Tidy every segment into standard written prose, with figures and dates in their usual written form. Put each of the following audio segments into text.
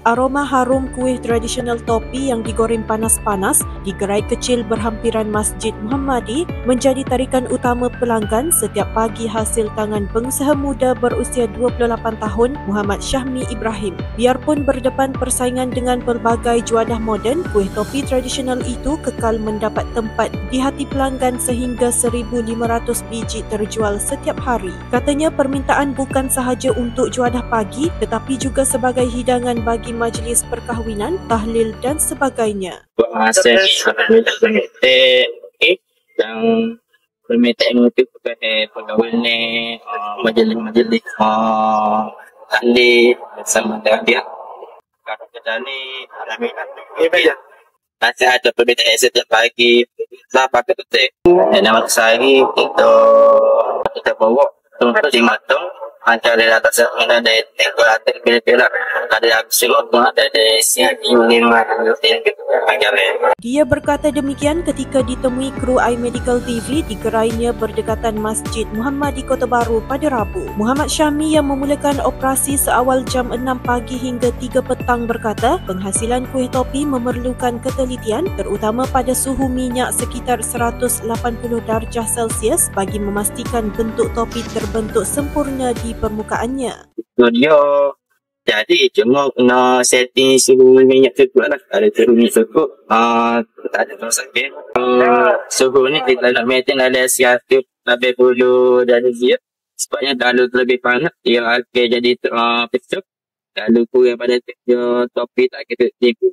Aroma harum kuih tradisional topi yang digoreng panas-panas di gerai kecil berhampiran Masjid Muhammadi menjadi tarikan utama pelanggan setiap pagi hasil tangan pengusaha muda berusia 28 tahun Muhammad Syahmi Ibrahim. Biarpun berdepan persaingan dengan pelbagai juadah moden, kuih topi tradisional itu kekal mendapat tempat di hati pelanggan sehingga 1,500 biji terjual setiap hari. Katanya permintaan bukan sahaja untuk juadah pagi tetapi juga sebagai hidangan bagi majlis perkahwinan, tahlil dan sebagainya. Proses yang permintaan itu kepada perkahwinan, majlis-majlis tahlil bersama dengan kalau kita ni alhamdulillah masih ada permintaan setiap pagi sampai ke detik. Dan nama saya ni kita bawa untuk dimatang antara atas ada tengok atas bila-bila ada absolut ada siap lima Dia berkata demikian ketika ditemui kru iMedical TV di gerainya berdekatan Masjid Muhammadi Kota Baru pada Rabu. Muhammad Syahmi yang memulakan operasi seawal jam 6 pagi hingga 3 petang berkata penghasilan kuih topi memerlukan ketelitian terutama pada suhu minyak sekitar 180 darjah Celsius bagi memastikan bentuk topi terbentuk sempurna di permukaannya. Studio jadi cuma kena setting suhu minyak cukup lah. Ada suhu minyak cukup tak ada sakit. Suhu ni kita nak maintain ada 180 darjah. Sebabnya kalau lebih panas dia akan jadi pecah. Kalau kurang pada topi tak kita tipu.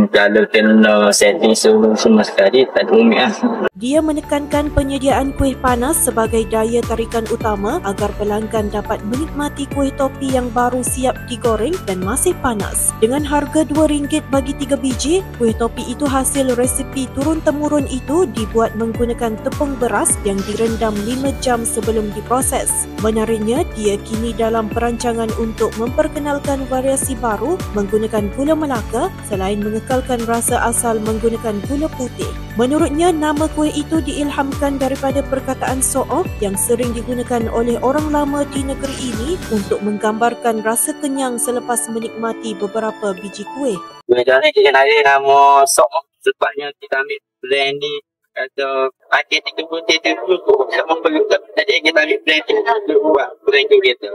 Kalau kena setting suhu semua sekali tak ada umik lah. Dia menekankan penyediaan kuih panas sebagai daya tarikan utama agar pelanggan dapat menikmati kuih topi yang baru siap digoreng dan masih panas. Dengan harga RM2 bagi 3 biji, kuih topi itu hasil resipi turun-temurun itu dibuat menggunakan tepung beras yang direndam 5 jam sebelum diproses. Menariknya, dia kini dalam perancangan untuk memperkenalkan variasi baru menggunakan gula Melaka selain mengekalkan rasa asal menggunakan gula putih. Menurutnya, nama kuih itu diilhamkan daripada perkataan so'oh yang sering digunakan oleh orang lama di negeri ini untuk menggambarkan rasa kenyang selepas menikmati beberapa biji kuih. Benda ni dia nama so'oh sebabnya kita ambil brand ni atau pakai 30 tak memerlukan jadi kita ambil brand tu buat brand tu kita.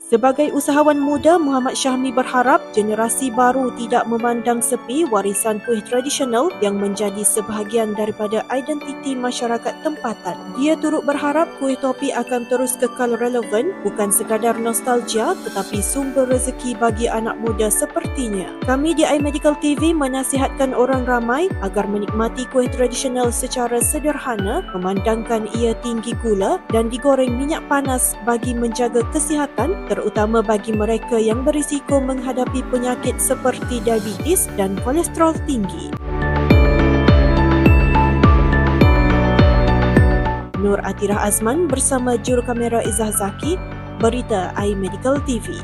Sebagai usahawan muda, Muhammad Syahmi berharap generasi baru tidak memandang sepi warisan kuih tradisional yang menjadi sebahagian daripada identiti masyarakat tempatan. Dia turut berharap kuih topi akan terus kekal relevan, bukan sekadar nostalgia tetapi sumber rezeki bagi anak muda sepertinya. Kami di iMedical TV menasihatkan orang ramai agar menikmati kuih tradisional secara sederhana, memandangkan ia tinggi gula dan digoreng minyak panas bagi menjaga kesihatan terutama bagi mereka yang berisiko menghadapi penyakit seperti diabetes dan kolesterol tinggi. Nur Atirah Azman bersama juru kamera Izzah Zaki, Berita iMedical TV.